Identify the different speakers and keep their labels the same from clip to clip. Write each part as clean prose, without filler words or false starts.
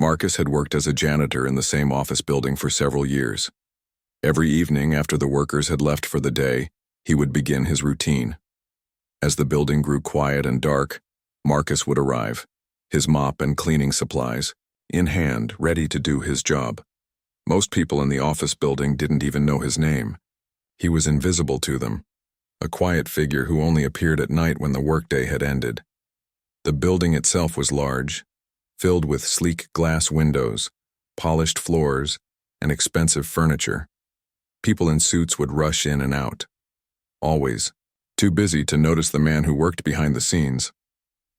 Speaker 1: Marcus had worked as a janitor in the same office building for several years. Every evening after the workers had left for the day, he would begin his routine. As the building grew quiet and dark, Marcus would arrive, his mop and cleaning supplies, in hand, ready to do his job. Most people in the office building didn't even know his name. He was invisible to them, a quiet figure who only appeared at night when the workday had ended. The building itself was large, filled with sleek glass windows, polished floors, and expensive furniture. People in suits would rush in and out, always too busy to notice the man who worked behind the scenes.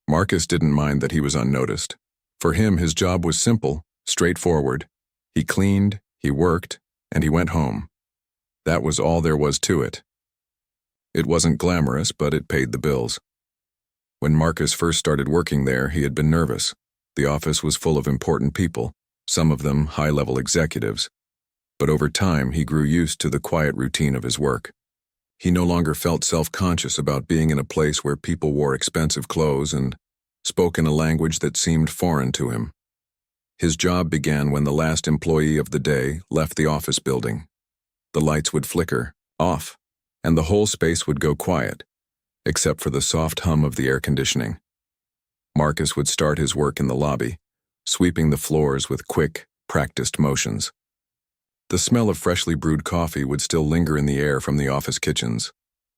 Speaker 1: Marcus didn't mind that he was unnoticed. For him, his job was simple, straightforward. He cleaned, he worked, and he went home. That was all there was to it. It wasn't glamorous, but it paid the bills. When Marcus first started working there, he had been nervous. The office was full of important people, some of them high-level executives. But over time, he grew used to the quiet routine of his work. He no longer felt self-conscious about being in a place where people wore expensive clothes and spoke in a language that seemed foreign to him. His job began when the last employee of the day left the office building. The lights would flicker off, and the whole space would go quiet, except for the soft hum of the air conditioning. Marcus would start his work in the lobby, sweeping the floors with quick, practiced motions. The smell of freshly brewed coffee would still linger in the air from the office kitchens,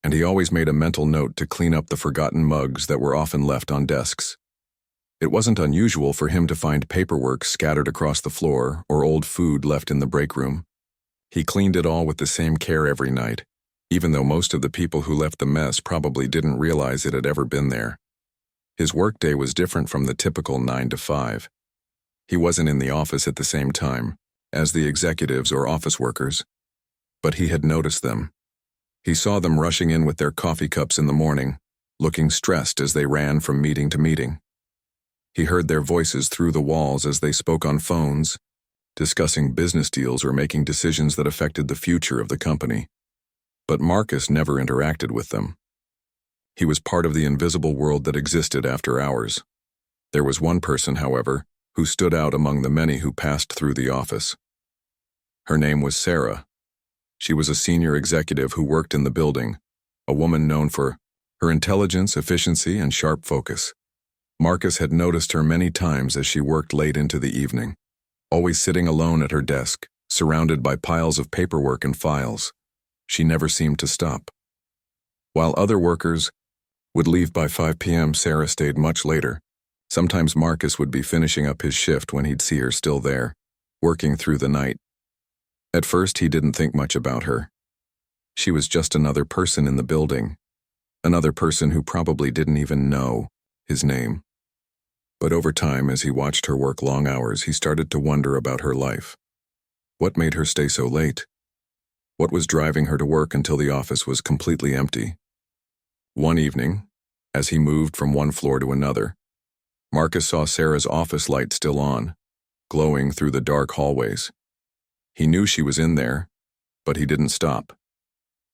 Speaker 1: and he always made a mental note to clean up the forgotten mugs that were often left on desks. It wasn't unusual for him to find paperwork scattered across the floor or old food left in the break room. He cleaned it all with the same care every night, even though most of the people who left the mess probably didn't realize it had ever been there. His workday was different from the typical 9 to 5. He wasn't in the office at the same time as the executives or office workers, but he had noticed them. He saw them rushing in with their coffee cups in the morning, looking stressed as they ran from meeting to meeting. He heard their voices through the walls as they spoke on phones, discussing business deals or making decisions that affected the future of the company. But Marcus never interacted with them. He was part of the invisible world that existed after hours. There was one person, however, who stood out among the many who passed through the office. Her name was Sarah. She was a senior executive who worked in the building, a woman known for her intelligence, efficiency, and sharp focus. Marcus had noticed her many times as she worked late into the evening, always sitting alone at her desk, surrounded by piles of paperwork and files. She never seemed to stop. While other workers would leave by 5 p.m., Sarah stayed much later. Sometimes Marcus would be finishing up his shift when he'd see her still there, working through the night. At first, he didn't think much about her. She was just another person in the building, another person who probably didn't even know his name. But over time, as he watched her work long hours, he started to wonder about her life. What made her stay so late? What was driving her to work until the office was completely empty? One evening, as he moved from one floor to another, Marcus saw Sarah's office light still on, glowing through the dark hallways. He knew she was in there, but he didn't stop.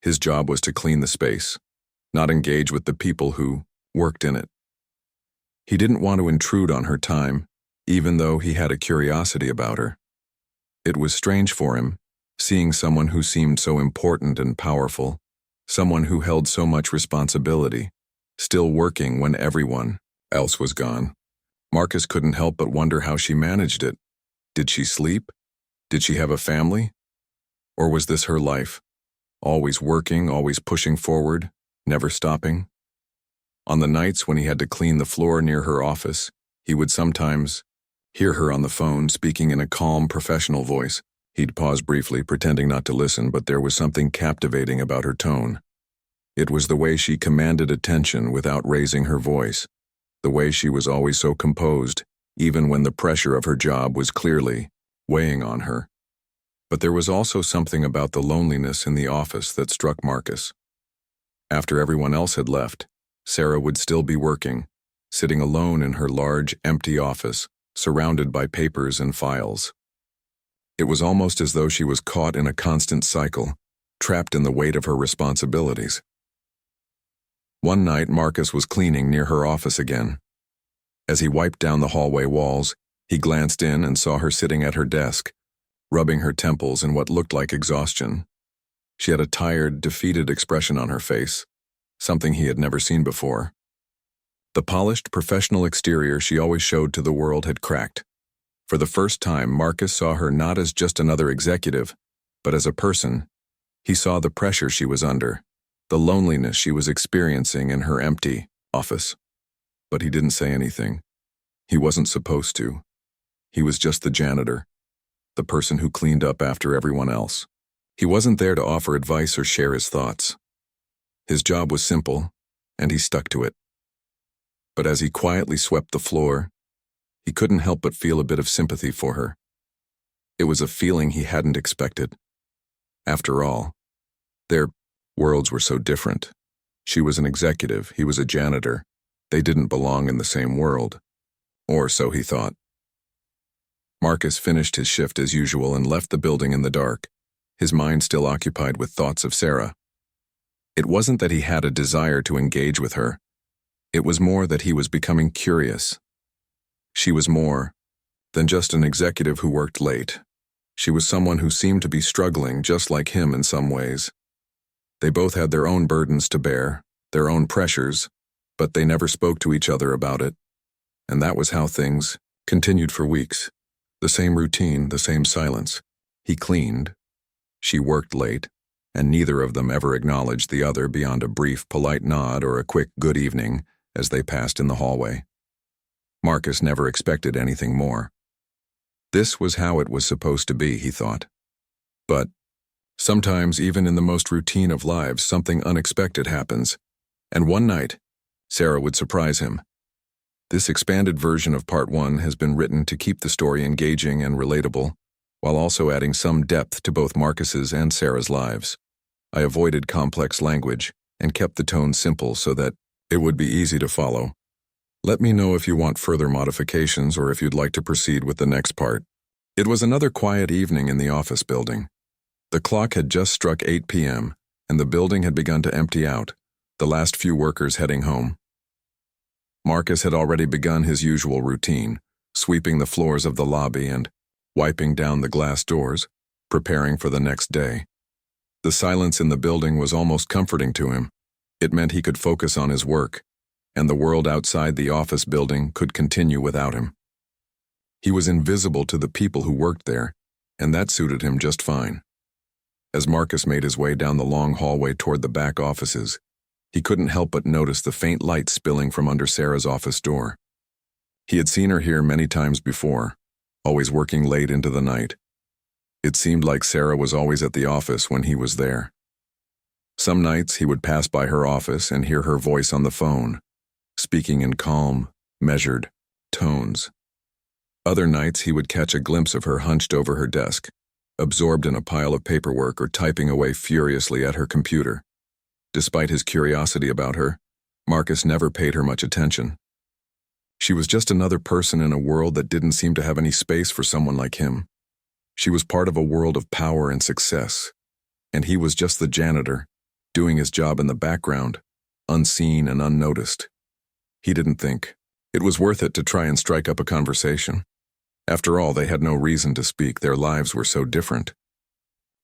Speaker 1: His job was to clean the space, not engage with the people who worked in it. He didn't want to intrude on her time, even though he had a curiosity about her. It was strange for him, seeing someone who seemed so important and powerful, someone who held so much responsibility, still working when everyone else was gone. Marcus couldn't help but wonder how she managed it. Did she sleep? Did she have a family? Or was this her life? Always working, always pushing forward, never stopping? On the nights when he had to clean the floor near her office, he would sometimes hear her on the phone speaking in a calm, professional voice. He'd pause briefly, pretending not to listen, but there was something captivating about her tone. It was the way she commanded attention without raising her voice, the way she was always so composed, even when the pressure of her job was clearly weighing on her. But there was also something about the loneliness in the office that struck Marcus. After everyone else had left, Sarah would still be working, sitting alone in her large, empty office, surrounded by papers and files. It was almost as though she was caught in a constant cycle, trapped in the weight of her responsibilities. One night, Marcus was cleaning near her office again. As he wiped down the hallway walls, He glanced in and saw her sitting at her desk, rubbing her temples in what looked like exhaustion. She had a tired, defeated expression on her face, something he had never seen before. The polished, professional exterior she always showed to the world had cracked. For the first time, Marcus saw her not as just another executive, but as a person. He saw the pressure she was under, the loneliness she was experiencing in her empty office. But he didn't say anything. He wasn't supposed to. He was just the janitor, the person who cleaned up after everyone else. He wasn't there to offer advice or share his thoughts. His job was simple, and he stuck to it. But as he quietly swept the floor, he couldn't help but feel a bit of sympathy for her. It was a feeling he hadn't expected. After all, their worlds were so different. She was an executive, he was a janitor. They didn't belong in the same world. Or so he thought. Marcus finished his shift as usual and left the building in the dark, his mind still occupied with thoughts of Sarah. It wasn't that he had a desire to engage with her. It was more that he was becoming curious. She was more than just an executive who worked late. She was someone who seemed to be struggling just like him in some ways. They both had their own burdens to bear, their own pressures, but they never spoke to each other about it. And that was how things continued for weeks. The same routine, the same silence. He cleaned. She worked late, and neither of them ever acknowledged the other beyond a brief, polite nod or a quick good evening as they passed in the hallway. Marcus never expected anything more. This was how it was supposed to be, he thought. But sometimes, even in the most routine of lives, something unexpected happens. And one night, Sarah would surprise him. This expanded version of Part 1 has been written to keep the story engaging and relatable, while also adding some depth to both Marcus's and Sarah's lives. I avoided complex language and kept the tone simple so that it would be easy to follow. Let me know if you want further modifications or if you'd like to proceed with the next part. It was another quiet evening in the office building. The clock had just struck 8 p.m., and the building had begun to empty out, the last few workers heading home. Marcus had already begun his usual routine, sweeping the floors of the lobby and wiping down the glass doors, preparing for the next day. The silence in the building was almost comforting to him. It meant he could focus on his work, and the world outside the office building could continue without him. He was invisible to the people who worked there, and that suited him just fine. As Marcus made his way down the long hallway toward the back offices, he couldn't help but notice the faint light spilling from under Sarah's office door. He had seen her here many times before, always working late into the night. It seemed like Sarah was always at the office when he was there. Some nights he would pass by her office and hear her voice on the phone, speaking in calm, measured tones. Other nights he would catch a glimpse of her hunched over her desk, absorbed in a pile of paperwork or typing away furiously at her computer. Despite his curiosity about her, Marcus never paid her much attention. She was just another person in a world that didn't seem to have any space for someone like him. She was part of a world of power and success, and he was just the janitor, doing his job in the background, unseen and unnoticed. He didn't think it was worth it to try and strike up a conversation. After all, they had no reason to speak. Their lives were so different.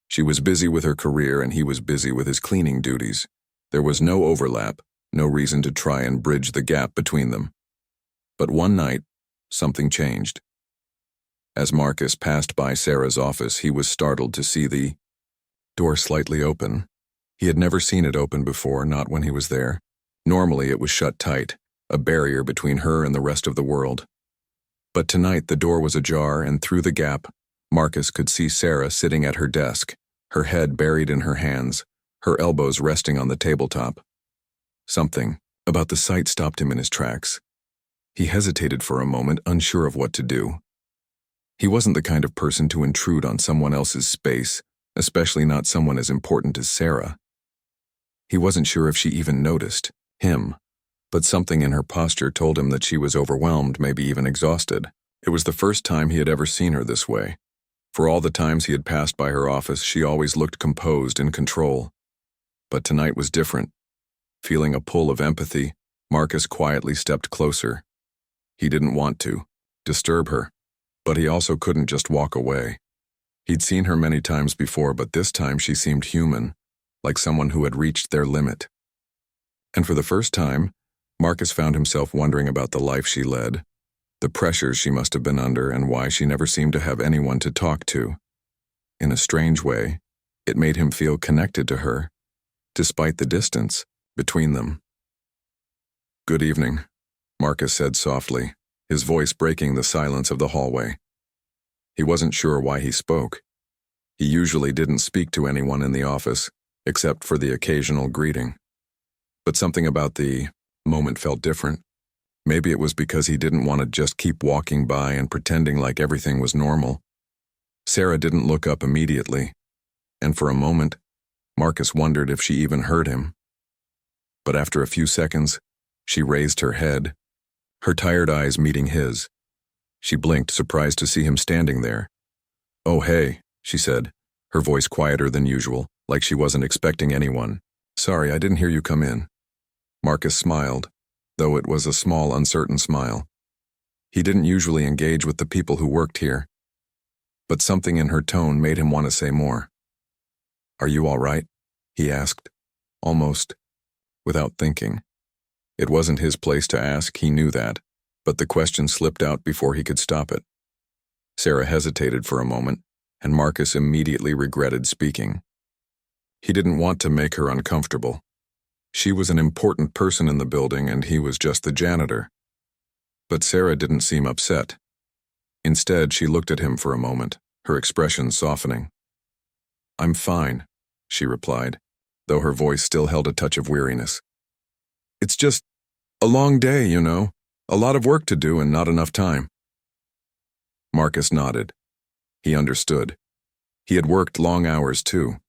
Speaker 1: She was busy with her career and he was busy with his cleaning duties. There was no overlap, no reason to try and bridge the gap between them. But one night, something changed. As Marcus passed by Sarah's office, he was startled to see the door slightly open. He had never seen it open before, not when he was there. Normally it was shut tight, a barrier between her and the rest of the world. But tonight the door was ajar, and through the gap, Marcus could see Sarah sitting at her desk, her head buried in her hands, her elbows resting on the tabletop. Something about the sight stopped him in his tracks. He hesitated for a moment, unsure of what to do. He wasn't the kind of person to intrude on someone else's space, especially not someone as important as Sarah. He wasn't sure if she even noticed him, but something in her posture told him that she was overwhelmed, maybe even exhausted. It was the first time he had ever seen her this way. For all the times he had passed by her office, she always looked composed, in control. But tonight was different. Feeling a pull of empathy, Marcus quietly stepped closer. He didn't want to disturb her, But he also couldn't just walk away. He'd seen her many times before, but this time she seemed human, like someone who had reached their limit. And for the first time, Marcus found himself wondering about the life she led, the pressures she must have been under, and why she never seemed to have anyone to talk to. In a strange way, it made him feel connected to her, despite the distance between them. "Good evening," Marcus said softly, his voice breaking the silence of the hallway. He wasn't sure why he spoke. He usually didn't speak to anyone in the office, except for the occasional greeting. But something about the moment felt different. Maybe it was because he didn't want to just keep walking by and pretending like everything was normal. Sarah didn't look up immediately, and for a moment, Marcus wondered if she even heard him. But after a few seconds, she raised her head, her tired eyes meeting his. She blinked, surprised to see him standing there. "Oh, hey," she said, her voice quieter than usual, like she wasn't expecting anyone. "Sorry, I didn't hear you come in." Marcus smiled, though it was a small, uncertain smile. He didn't usually engage with the people who worked here, but something in her tone made him want to say more. "Are you all right?" he asked, almost without thinking. It wasn't his place to ask, he knew that, but the question slipped out before he could stop it. Sarah hesitated for a moment, and Marcus immediately regretted speaking. He didn't want to make her uncomfortable. She was an important person in the building, and he was just the janitor. But Sarah didn't seem upset. Instead, she looked at him for a moment, her expression softening. "I'm fine," she replied, though her voice still held a touch of weariness. "It's just a long day, you know, a lot of work to do and not enough time." Marcus nodded. He understood. He had worked long hours, too.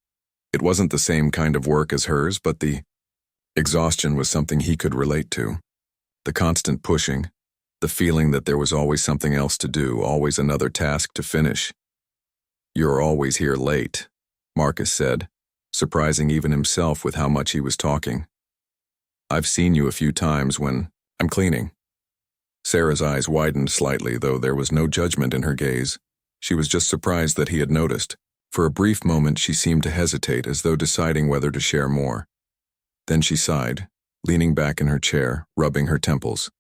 Speaker 1: It wasn't the same kind of work as hers, but the exhaustion was something he could relate to. The constant pushing, the feeling that there was always something else to do, always another task to finish. "You're always here late," Marcus said, surprising even himself with how much he was talking. "I've seen you a few times when I'm cleaning." Sarah's eyes widened slightly, though there was no judgment in her gaze. She was just surprised that he had noticed. For a brief moment she seemed to hesitate, as though deciding whether to share more. Then she sighed, leaning back in her chair, rubbing her temples.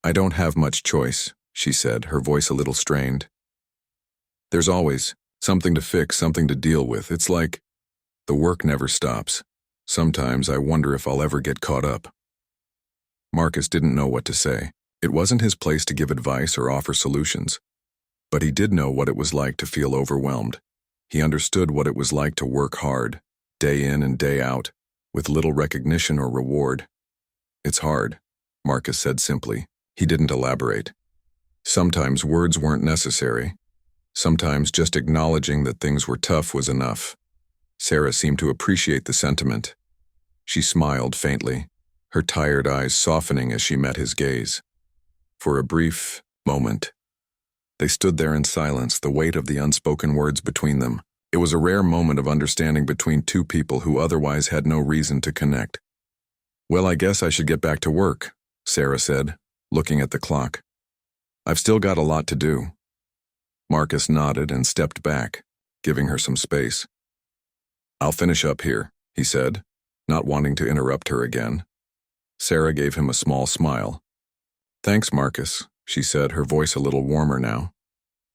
Speaker 1: "I don't have much choice," she said, her voice a little strained. "There's always something to fix, something to deal with. It's like the work never stops. Sometimes I wonder if I'll ever get caught up." Marcus didn't know what to say. It wasn't his place to give advice or offer solutions. But he did know what it was like to feel overwhelmed. He understood what it was like to work hard, day in and day out, with little recognition or reward. "It's hard," Marcus said simply. He didn't elaborate. Sometimes words weren't necessary. Sometimes just acknowledging that things were tough was enough. Sarah seemed to appreciate the sentiment. She smiled faintly, her tired eyes softening as she met his gaze. For a brief moment, they stood there in silence, the weight of the unspoken words between them. It was a rare moment of understanding between two people who otherwise had no reason to connect. "Well, I guess I should get back to work," Sarah said, looking at the clock. "I've still got a lot to do." Marcus nodded and stepped back, giving her some space. "I'll finish up here," he said, not wanting to interrupt her again. Sarah gave him a small smile. "Thanks, Marcus," she said, her voice a little warmer now.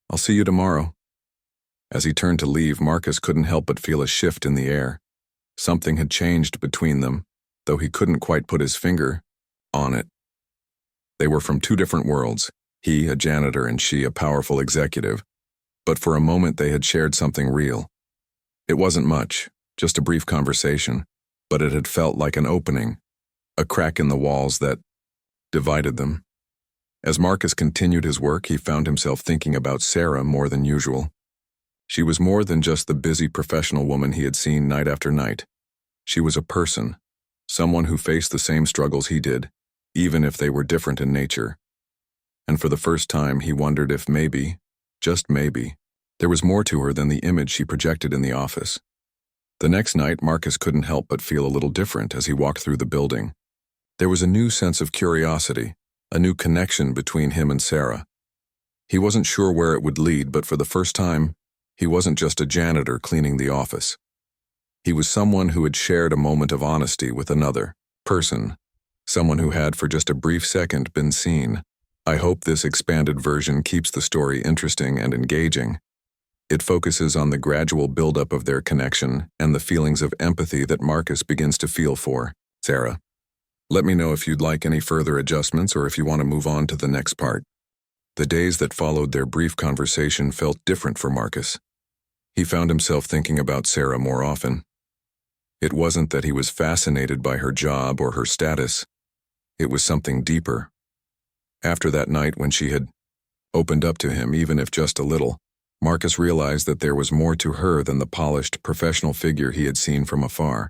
Speaker 1: "I'll see you tomorrow." As he turned to leave, Marcus couldn't help but feel a shift in the air. Something had changed between them, though he couldn't quite put his finger on it. They were from two different worlds, he a janitor and she a powerful executive, but for a moment they had shared something real. It wasn't much, just a brief conversation, but it had felt like an opening, a crack in the walls that divided them. As Marcus continued his work, he found himself thinking about Sarah more than usual. She was more than just the busy professional woman he had seen night after night. She was a person, someone who faced the same struggles he did, even if they were different in nature. And for the first time, he wondered if maybe, just maybe, there was more to her than the image she projected in the office. The next night, Marcus couldn't help but feel a little different as he walked through the building. There was a new sense of curiosity, a new connection between him and Sarah. He wasn't sure where it would lead, but for the first time, he wasn't just a janitor cleaning the office. He was someone who had shared a moment of honesty with another person, someone who had for just a brief second been seen. I hope this expanded version keeps the story interesting and engaging. It focuses on the gradual buildup of their connection and the feelings of empathy that Marcus begins to feel for Sarah. Let me know if you'd like any further adjustments or if you want to move on to the next part. The days that followed their brief conversation felt different for Marcus. He found himself thinking about Sarah more often. It wasn't that he was fascinated by her job or her status. It was something deeper. After that night when she had opened up to him, even if just a little, Marcus realized that there was more to her than the polished, professional figure he had seen from afar.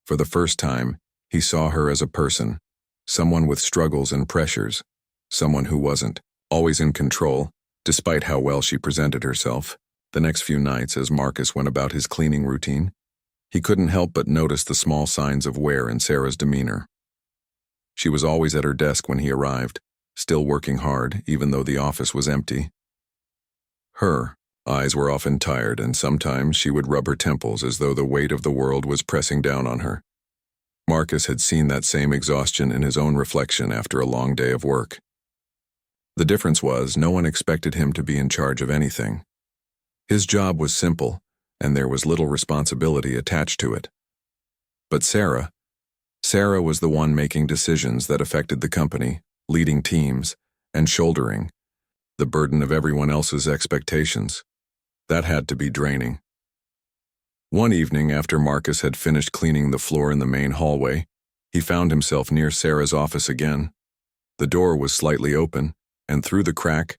Speaker 1: For the first time, he saw her as a person, someone with struggles and pressures, someone who wasn't always in control, despite how well she presented herself. The next few nights, as Marcus went about his cleaning routine, he couldn't help but notice the small signs of wear in Sarah's demeanor. She was always at her desk when he arrived, still working hard, even though the office was empty. Her eyes were often tired, and sometimes she would rub her temples as though the weight of the world was pressing down on her. Marcus had seen that same exhaustion in his own reflection after a long day of work. The difference was, no one expected him to be in charge of anything. His job was simple, and there was little responsibility attached to it. But Sarah was the one making decisions that affected the company, leading teams, and shouldering the burden of everyone else's expectations. That had to be draining. One evening, after Marcus had finished cleaning the floor in the main hallway, he found himself near Sarah's office again. The door was slightly open, and through the crack,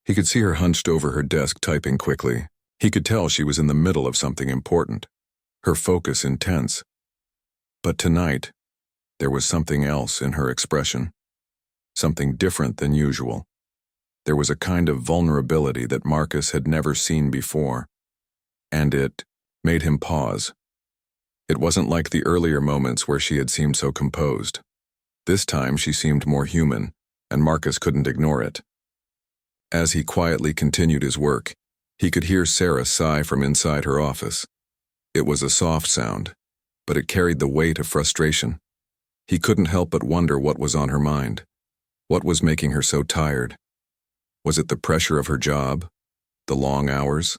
Speaker 1: he could see her hunched over her desk typing quickly. He could tell she was in the middle of something important, her focus intense. But tonight, there was something else in her expression, something different than usual. There was a kind of vulnerability that Marcus had never seen before, and it made him pause. It wasn't like the earlier moments where she had seemed so composed. This time she seemed more human, and Marcus couldn't ignore it. As he quietly continued his work, he could hear Sarah sigh from inside her office. It was a soft sound, but it carried the weight of frustration. He couldn't help but wonder what was on her mind. What was making her so tired? Was it the pressure of her job? The long hours?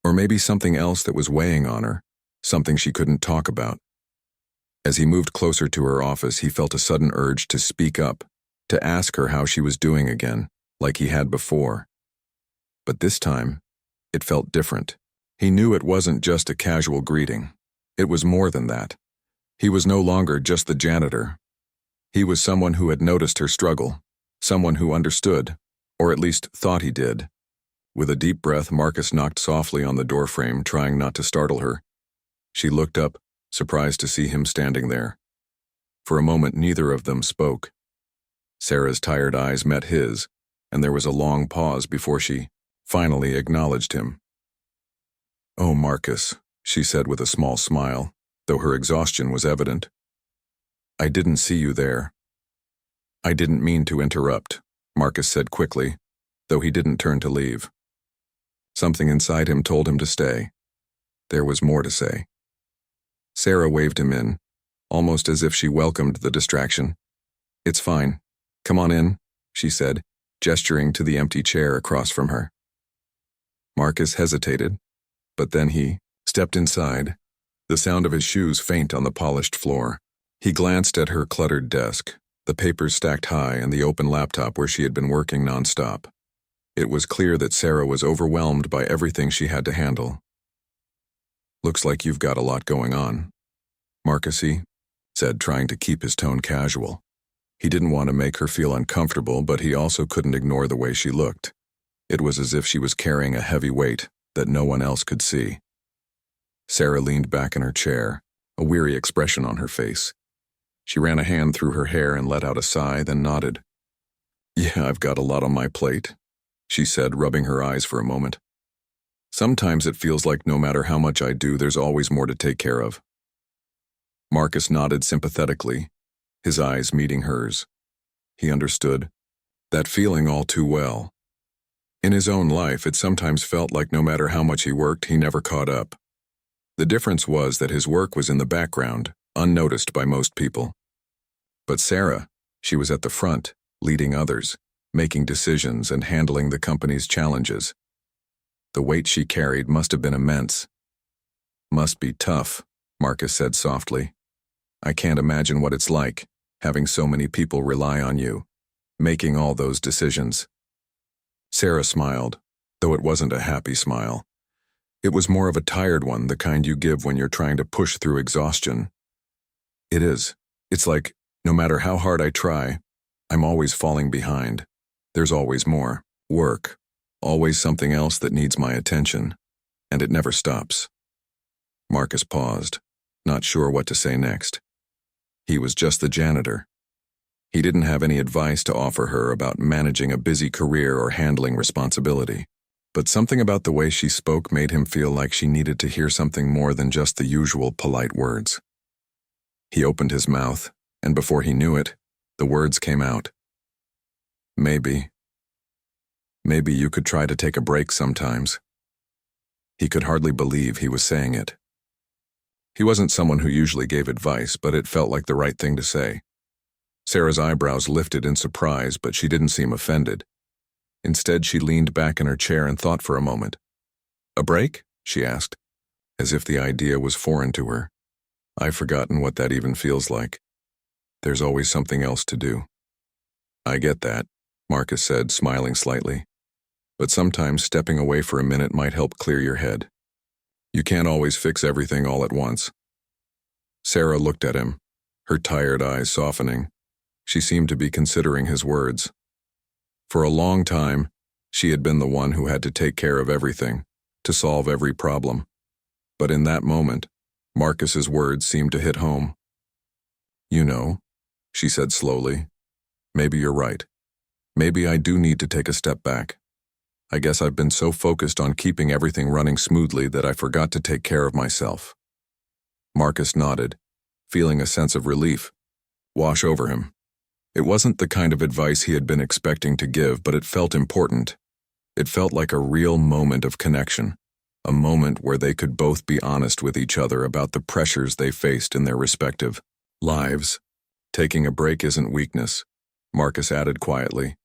Speaker 1: Or maybe something else that was weighing on her, something she couldn't talk about? As he moved closer to her office, he felt a sudden urge to speak up, to ask her how she was doing again, like he had before. But this time, it felt different. He knew it wasn't just a casual greeting. It was more than that. He was no longer just the janitor. He was someone who had noticed her struggle, someone who understood, or at least thought he did. With a deep breath, Marcus knocked softly on the doorframe, trying not to startle her. She looked up, surprised to see him standing there. For a moment, neither of them spoke. Sarah's tired eyes met his, and there was a long pause before she finally acknowledged him. "Oh, Marcus," she said with a small smile, though her exhaustion was evident. "I didn't see you there." "I didn't mean to interrupt," Marcus said quickly, though he didn't turn to leave. Something inside him told him to stay. There was more to say. Sarah waved him in, almost as if she welcomed the distraction. "It's fine. Come on in," she said, gesturing to the empty chair across from her. Marcus hesitated, but then he stepped inside, the sound of his shoes faint on the polished floor. He glanced at her cluttered desk, the papers stacked high, and the open laptop where she had been working nonstop. It was clear that Sarah was overwhelmed by everything she had to handle. "Looks like you've got a lot going on," Marcus said, trying to keep his tone casual. He didn't want to make her feel uncomfortable, but he also couldn't ignore the way she looked. It was as if she was carrying a heavy weight that no one else could see. Sarah leaned back in her chair, a weary expression on her face. She ran a hand through her hair and let out a sigh, then nodded. "Yeah, I've got a lot on my plate," she said, rubbing her eyes for a moment. "Sometimes it feels like no matter how much I do, there's always more to take care of." Marcus nodded sympathetically, his eyes meeting hers. He understood that feeling all too well. In his own life, it sometimes felt like no matter how much he worked, he never caught up. The difference was that his work was in the background, unnoticed by most people. But Sarah, she was at the front, leading others, making decisions and handling the company's challenges. The weight she carried must have been immense. "Must be tough," Marcus said softly. "I can't imagine what it's like, having so many people rely on you, making all those decisions." Sarah smiled, though it wasn't a happy smile. It was more of a tired one, the kind you give when you're trying to push through exhaustion. "It is. It's like, no matter how hard I try, I'm always falling behind. There's always more work, always something else that needs my attention, and it never stops." Marcus paused, not sure what to say next. He was just the janitor. He didn't have any advice to offer her about managing a busy career or handling responsibility. But something about the way she spoke made him feel like she needed to hear something more than just the usual polite words. He opened his mouth, and before he knew it, the words came out. Maybe you could try to take a break sometimes." He could hardly believe he was saying it. He wasn't someone who usually gave advice, but it felt like the right thing to say. Sarah's eyebrows lifted in surprise, but she didn't seem offended. Instead, she leaned back in her chair and thought for a moment. "A break?" she asked, as if the idea was foreign to her. "I've forgotten what that even feels like. There's always something else to do." "I get that," Marcus said, smiling slightly. "But sometimes stepping away for a minute might help clear your head. You can't always fix everything all at once." Sarah looked at him, her tired eyes softening. She seemed to be considering his words. For a long time, she had been the one who had to take care of everything, to solve every problem. But in that moment, Marcus's words seemed to hit home. "You know," she said slowly, "maybe you're right. Maybe I do need to take a step back. I guess I've been so focused on keeping everything running smoothly that I forgot to take care of myself." Marcus nodded, feeling a sense of relief wash over him. It wasn't the kind of advice he had been expecting to give, but it felt important. It felt like a real moment of connection, a moment where they could both be honest with each other about the pressures they faced in their respective lives. "Taking a break isn't weakness," Marcus added quietly.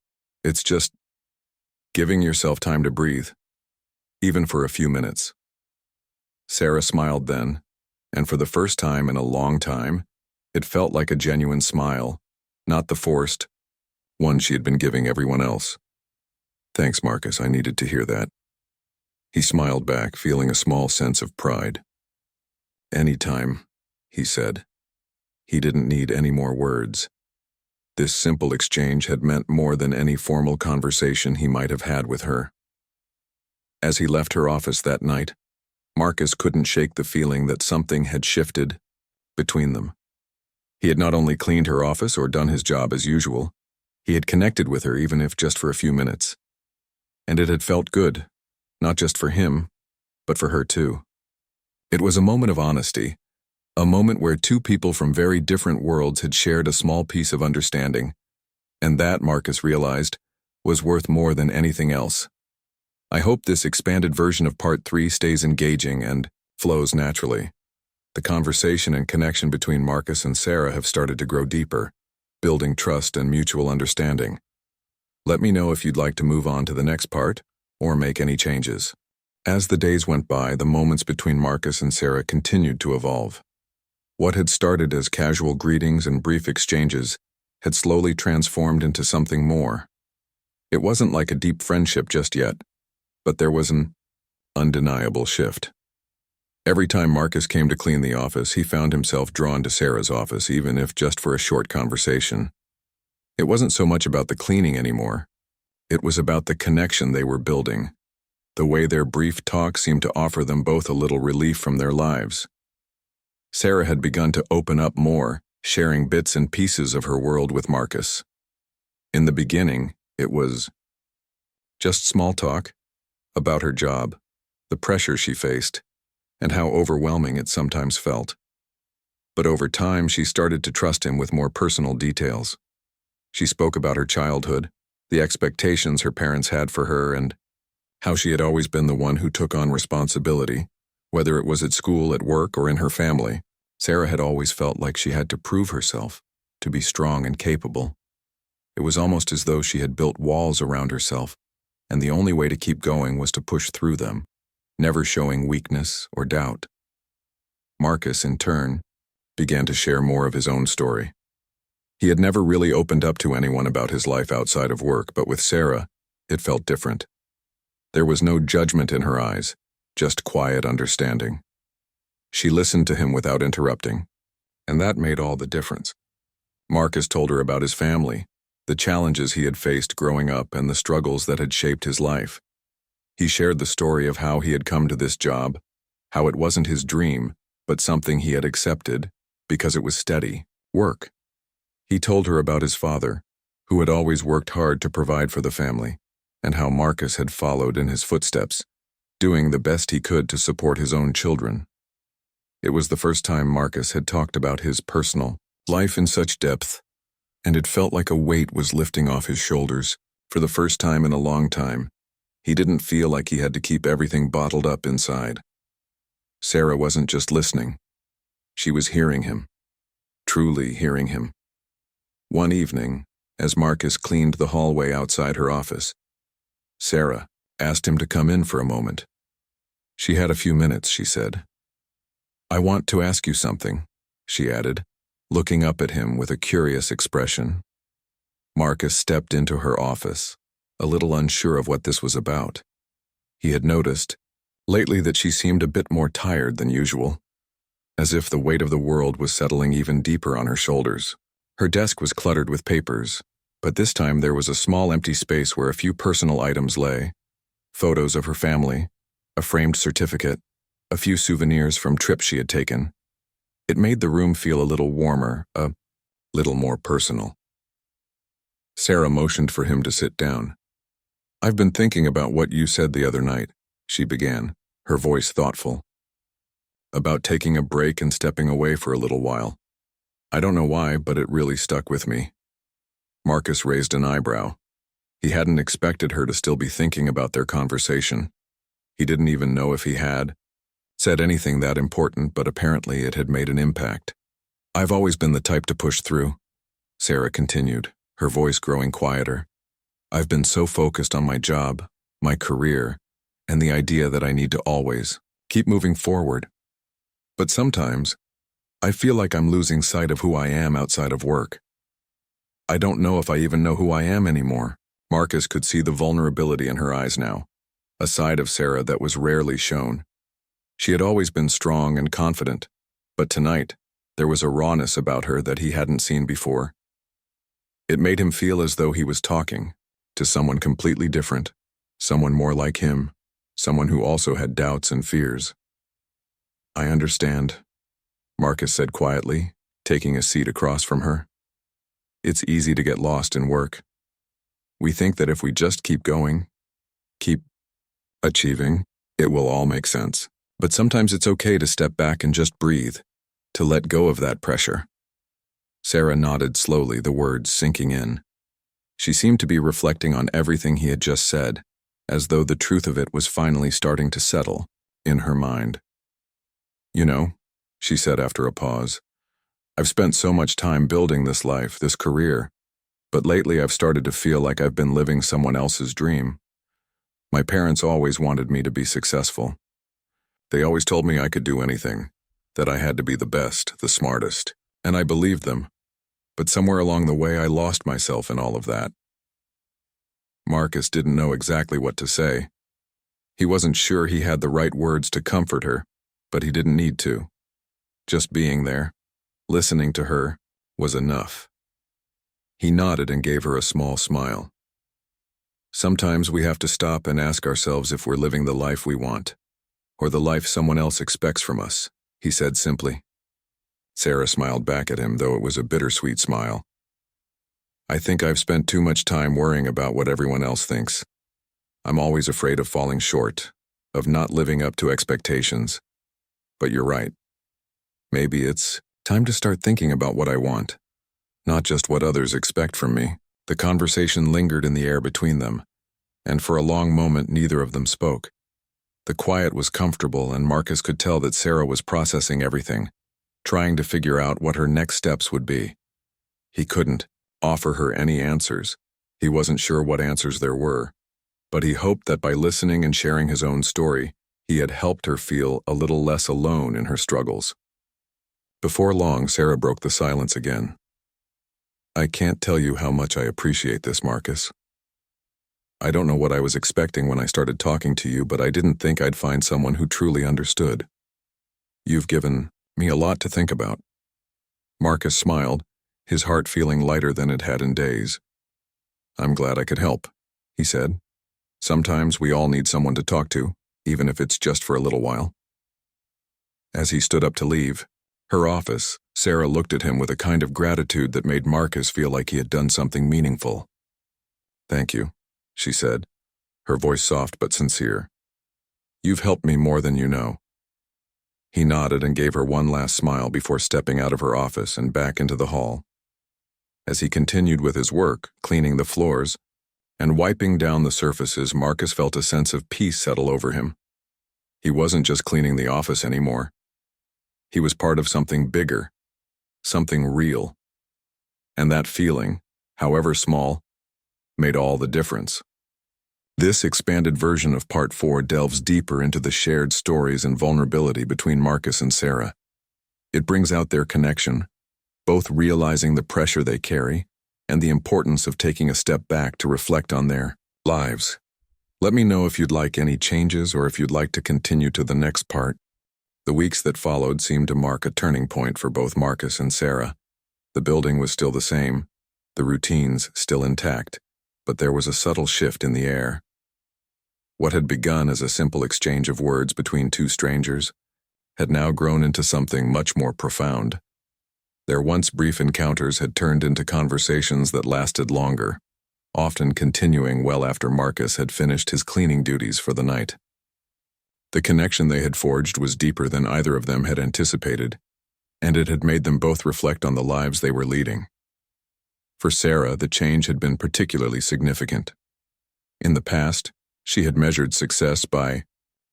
Speaker 1: "It's just giving yourself time to breathe, even for a few minutes." Sarah smiled then, and for the first time in a long time, it felt like a genuine smile, not the forced one she had been giving everyone else. "Thanks, Marcus, I needed to hear that." He smiled back, feeling a small sense of pride. "Anytime," he said. He didn't need any more words. This simple exchange had meant more than any formal conversation he might have had with her. As he left her office that night, Marcus couldn't shake the feeling that something had shifted between them. He had not only cleaned her office or done his job as usual, he had connected with her even if just for a few minutes. And it had felt good, not just for him, but for her too. It was a moment of honesty, a moment where two people from very different worlds had shared a small piece of understanding, and that, Marcus realized, was worth more than anything else. I hope this expanded version of Part 3 stays engaging and flows naturally. The conversation and connection between Marcus and Sarah have started to grow deeper, building trust and mutual understanding. Let me know if you'd like to move on to the next part or make any changes. As the days went by, the moments between Marcus and Sarah continued to evolve. What had started as casual greetings and brief exchanges had slowly transformed into something more. It wasn't like a deep friendship just yet, but there was an undeniable shift. Every time Marcus came to clean the office, he found himself drawn to Sarah's office, even if just for a short conversation. It wasn't so much about the cleaning anymore. It was about the connection they were building, the way their brief talk seemed to offer them both a little relief from their lives. Sarah had begun to open up more, sharing bits and pieces of her world with Marcus. In the beginning, it was just small talk about her job, the pressure she faced, and how overwhelming it sometimes felt. But over time, she started to trust him with more personal details. She spoke about her childhood, the expectations her parents had for her, and how she had always been the one who took on responsibility, whether it was at school, at work, or in her family. Sarah had always felt like she had to prove herself, to be strong and capable. It was almost as though she had built walls around herself, and the only way to keep going was to push through them, never showing weakness or doubt. Marcus, in turn, began to share more of his own story. He had never really opened up to anyone about his life outside of work, but with Sarah, it felt different. There was no judgment in her eyes, just quiet understanding. She listened to him without interrupting, and that made all the difference. Marcus told her about his family, the challenges he had faced growing up and the struggles that had shaped his life. He shared the story of how he had come to this job, how it wasn't his dream, but something he had accepted because it was steady work. He told her about his father, who had always worked hard to provide for the family, and how Marcus had followed in his footsteps, doing the best he could to support his own children. It was the first time Marcus had talked about his personal life in such depth, and it felt like a weight was lifting off his shoulders. For the first time in a long time, he didn't feel like he had to keep everything bottled up inside. Sarah wasn't just listening. She was hearing him, truly hearing him. One evening, as Marcus cleaned the hallway outside her office, Sarah asked him to come in for a moment. She had a few minutes, she said. "I want to ask you something," she added, looking up at him with a curious expression. Marcus stepped into her office, a little unsure of what this was about. He had noticed, lately, that she seemed a bit more tired than usual, as if the weight of the world was settling even deeper on her shoulders. Her desk was cluttered with papers, but this time there was a small empty space where a few personal items lay: photos of her family, a framed certificate, a few souvenirs from trips she had taken. It made the room feel a little warmer, a little more personal. Sarah motioned for him to sit down. "I've been thinking about what you said the other night," she began, her voice thoughtful. "About taking a break and stepping away for a little while. I don't know why, but it really stuck with me." Marcus raised an eyebrow. He hadn't expected her to still be thinking about their conversation. He didn't even know if he had said anything that important, but apparently it had made an impact. "I've always been the type to push through," Sarah continued, her voice growing quieter. "I've been so focused on my job, my career, and the idea that I need to always keep moving forward. But sometimes, I feel like I'm losing sight of who I am outside of work. I don't know if I even know who I am anymore." Marcus could see the vulnerability in her eyes now, a side of Sarah that was rarely shown. She had always been strong and confident, but tonight, there was a rawness about her that he hadn't seen before. It made him feel as though he was talking to someone completely different, someone more like him, someone who also had doubts and fears. "I understand," Marcus said quietly, taking a seat across from her. "It's easy to get lost in work. We think that if we just keep going, keep achieving, it will all make sense. But sometimes it's okay to step back and just breathe, to let go of that pressure." Sarah nodded slowly, the words sinking in. She seemed to be reflecting on everything he had just said, as though the truth of it was finally starting to settle in her mind. "You know," she said after a pause, "I've spent so much time building this life, this career, but lately I've started to feel like I've been living someone else's dream. My parents always wanted me to be successful. They always told me I could do anything, that I had to be the best, the smartest, and I believed them. But somewhere along the way I lost myself in all of that." Marcus didn't know exactly what to say. He wasn't sure he had the right words to comfort her, but he didn't need to. Just being there, listening to her, was enough. He nodded and gave her a small smile. "Sometimes we have to stop and ask ourselves if we're living the life we want, or the life someone else expects from us," he said simply. Sarah smiled back at him, though it was a bittersweet smile. "I think I've spent too much time worrying about what everyone else thinks. I'm always afraid of falling short, of not living up to expectations. But you're right. Maybe it's time to start thinking about what I want, not just what others expect from me." The conversation lingered in the air between them, and for a long moment neither of them spoke. The quiet was comfortable, and Marcus could tell that Sarah was processing everything, trying to figure out what her next steps would be. He couldn't offer her any answers. He wasn't sure what answers there were, but he hoped that by listening and sharing his own story, he had helped her feel a little less alone in her struggles. Before long, Sarah broke the silence again. "I can't tell you how much I appreciate this, Marcus. I don't know what I was expecting when I started talking to you, but I didn't think I'd find someone who truly understood. You've given me a lot to think about." Marcus smiled, his heart feeling lighter than it had in days. "I'm glad I could help," he said. "Sometimes we all need someone to talk to, even if it's just for a little while." As he stood up to leave her office, Sarah looked at him with a kind of gratitude that made Marcus feel like he had done something meaningful. "Thank you," she said, her voice soft but sincere. "You've helped me more than you know." He nodded and gave her one last smile before stepping out of her office and back into the hall. As he continued with his work, cleaning the floors and wiping down the surfaces, Marcus felt a sense of peace settle over him. He wasn't just cleaning the office anymore. He was part of something bigger, something real. And that feeling, however small, made all the difference. This expanded version of Part 4 delves deeper into the shared stories and vulnerability between Marcus and Sarah. It brings out their connection, both realizing the pressure they carry and the importance of taking a step back to reflect on their lives. Let me know if you'd like any changes or if you'd like to continue to the next part. The weeks that followed seemed to mark a turning point for both Marcus and Sarah. The building was still the same, the routines still intact, but there was a subtle shift in the air. What had begun as a simple exchange of words between two strangers had now grown into something much more profound. Their once brief encounters had turned into conversations that lasted longer, often continuing well after Marcus had finished his cleaning duties for the night. The connection they had forged was deeper than either of them had anticipated, and it had made them both reflect on the lives they were leading. For Sarah, the change had been particularly significant. In the past, she had measured success by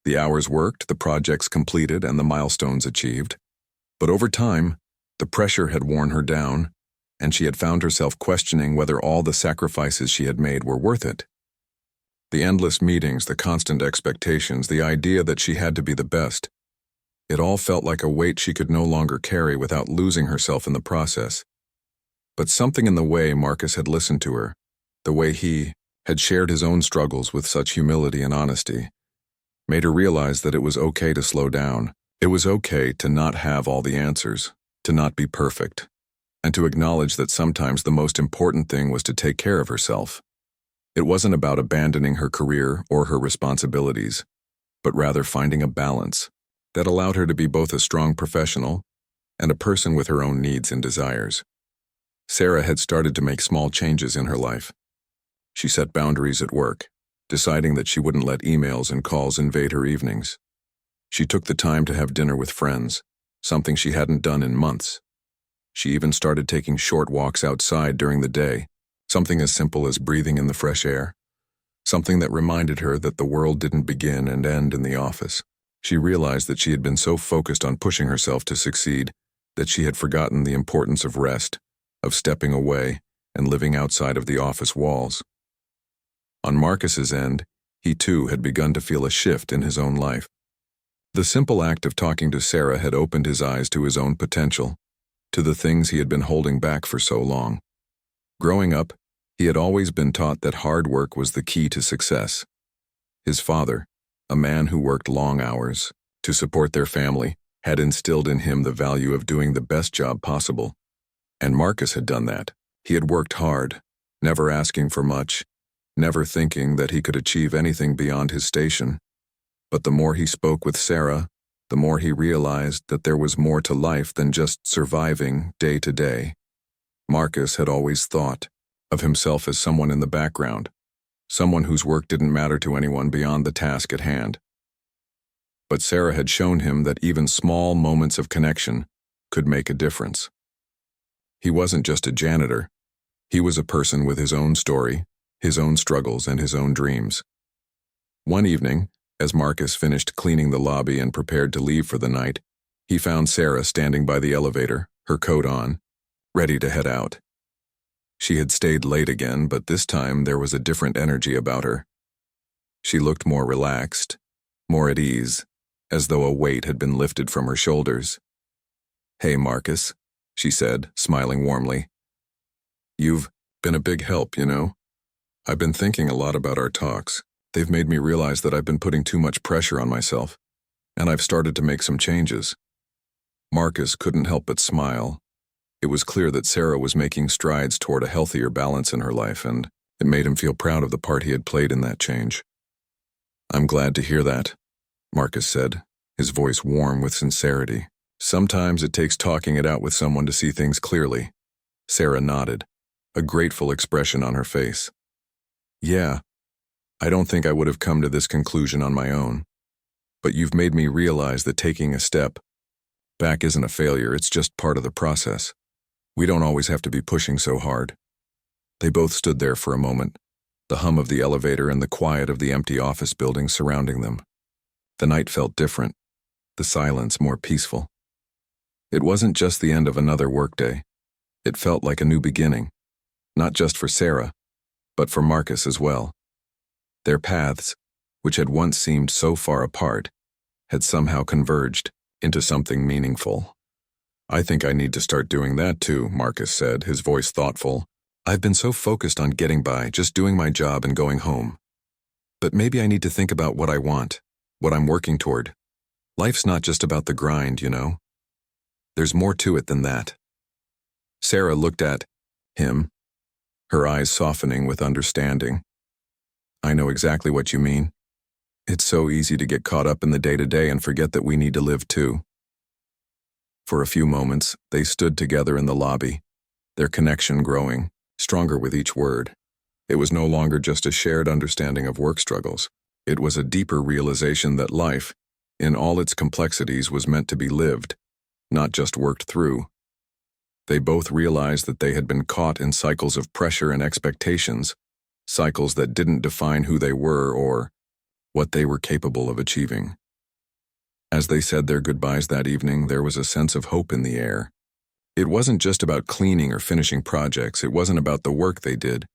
Speaker 1: the hours worked, the projects completed, and the milestones achieved. But over time, the pressure had worn her down, and she had found herself questioning whether all the sacrifices she had made were worth it. The endless meetings, the constant expectations, the idea that she had to be the best, it all felt like a weight she could no longer carry without losing herself in the process. But something in the way Marcus had listened to her, the way he had shared his own struggles with such humility and honesty, made her realize that it was okay to slow down. It was okay to not have all the answers, to not be perfect, and to acknowledge that sometimes the most important thing was to take care of herself. It wasn't about abandoning her career or her responsibilities, but rather finding a balance that allowed her to be both a strong professional and a person with her own needs and desires. Sarah had started to make small changes in her life. She set boundaries at work, deciding that she wouldn't let emails and calls invade her evenings. She took the time to have dinner with friends, something she hadn't done in months. She even started taking short walks outside during the day, something as simple as breathing in the fresh air, something that reminded her that the world didn't begin and end in the office. She realized that she had been so focused on pushing herself to succeed that she had forgotten the importance of rest, of stepping away and living outside of the office walls. On Marcus's end, he too had begun to feel a shift in his own life. The simple act of talking to Sarah had opened his eyes to his own potential, to the things he had been holding back for so long. Growing up, he had always been taught that hard work was the key to success. His father, a man who worked long hours to support their family, had instilled in him the value of doing the best job possible. And Marcus had done that. He had worked hard, never asking for much, never thinking that he could achieve anything beyond his station. But the more he spoke with Sarah, the more he realized that there was more to life than just surviving day to day. Marcus had always thought of himself as someone in the background, someone whose work didn't matter to anyone beyond the task at hand. But Sarah had shown him that even small moments of connection could make a difference. He wasn't just a janitor. He was a person with his own story, his own struggles, and his own dreams. One evening, as Marcus finished cleaning the lobby and prepared to leave for the night, he found Sarah standing by the elevator, her coat on, ready to head out. She had stayed late again, but this time there was a different energy about her. She looked more relaxed, more at ease, as though a weight had been lifted from her shoulders. "Hey, Marcus," she said, smiling warmly. "You've been a big help, you know. I've been thinking a lot about our talks. They've made me realize that I've been putting too much pressure on myself, and I've started to make some changes." Marcus couldn't help but smile. It was clear that Sarah was making strides toward a healthier balance in her life, and it made him feel proud of the part he had played in that change. "I'm glad to hear that," Marcus said, his voice warm with sincerity. "Sometimes it takes talking it out with someone to see things clearly." Sarah nodded, a grateful expression on her face. "Yeah, I don't think I would have come to this conclusion on my own. But you've made me realize that taking a step back isn't a failure, it's just part of the process. We don't always have to be pushing so hard." They both stood there for a moment, the hum of the elevator and the quiet of the empty office building surrounding them. The night felt different, the silence more peaceful. It wasn't just the end of another workday. It felt like a new beginning, not just for Sarah, but for Marcus as well. Their paths, which had once seemed so far apart, had somehow converged into something meaningful. "I think I need to start doing that too," Marcus said, his voice thoughtful. "I've been so focused on getting by, just doing my job and going home. But maybe I need to think about what I want, what I'm working toward. Life's not just about the grind, you know. There's more to it than that." Sarah looked at him, her eyes softening with understanding. "I know exactly what you mean. It's so easy to get caught up in the day-to-day and forget that we need to live too." For a few moments, they stood together in the lobby, their connection growing, stronger with each word. It was no longer just a shared understanding of work struggles. It was a deeper realization that life, in all its complexities, was meant to be lived, not just worked through. They both realized that they had been caught in cycles of pressure and expectations, cycles that didn't define who they were or what they were capable of achieving. As they said their goodbyes that evening, there was a sense of hope in the air. It wasn't just about cleaning or finishing projects, it wasn't about the work they did,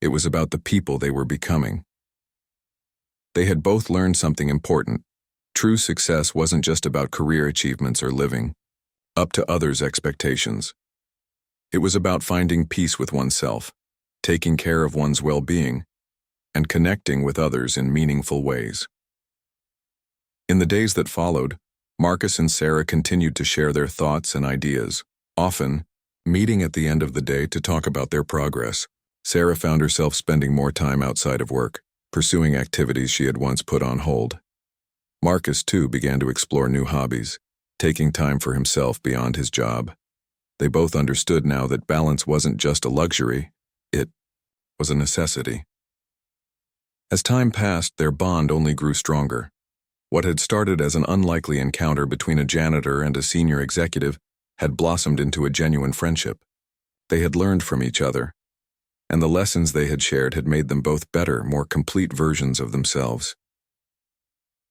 Speaker 1: it was about the people they were becoming. They had both learned something important. True success wasn't just about career achievements or living up to others' expectations. It was about finding peace with oneself, taking care of one's well-being, and connecting with others in meaningful ways. In the days that followed, Marcus and Sarah continued to share their thoughts and ideas, often meeting at the end of the day to talk about their progress. Sarah found herself spending more time outside of work, pursuing activities she had once put on hold. Marcus, too, began to explore new hobbies, taking time for himself beyond his job. They both understood now that balance wasn't just a luxury, it was a necessity. As time passed, their bond only grew stronger. What had started as an unlikely encounter between a janitor and a senior executive had blossomed into a genuine friendship. They had learned from each other, and the lessons they had shared had made them both better, more complete versions of themselves.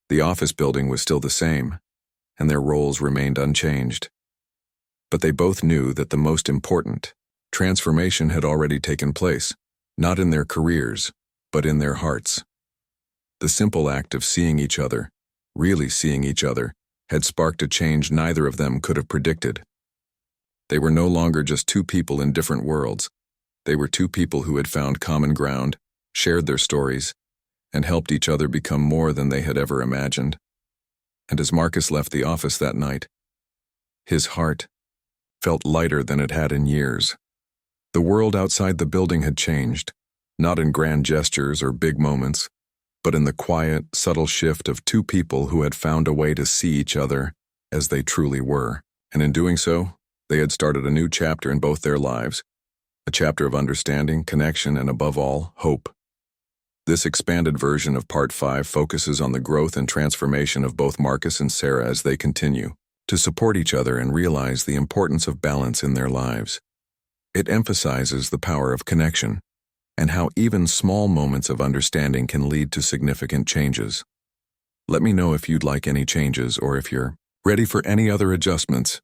Speaker 1: The office building was still the same, and their roles remained unchanged. But they both knew that the most important transformation had already taken place, not in their careers, but in their hearts. The simple act of seeing each other, really seeing each other, had sparked a change neither of them could have predicted. They were no longer just two people in different worlds. They were two people who had found common ground, shared their stories, and helped each other become more than they had ever imagined. And as Marcus left the office that night, his heart felt lighter than it had in years. The world outside the building had changed, not in grand gestures or big moments, but in the quiet, subtle shift of two people who had found a way to see each other as they truly were. And in doing so, they had started a new chapter in both their lives, a chapter of understanding, connection, and above all, hope. This expanded version of Part 5 focuses on the growth and transformation of both Marcus and Sarah as they continue to support each other and realize the importance of balance in their lives. It emphasizes the power of connection, and how even small moments of understanding can lead to significant changes. Let me know if you'd like any changes or if you're ready for any other adjustments.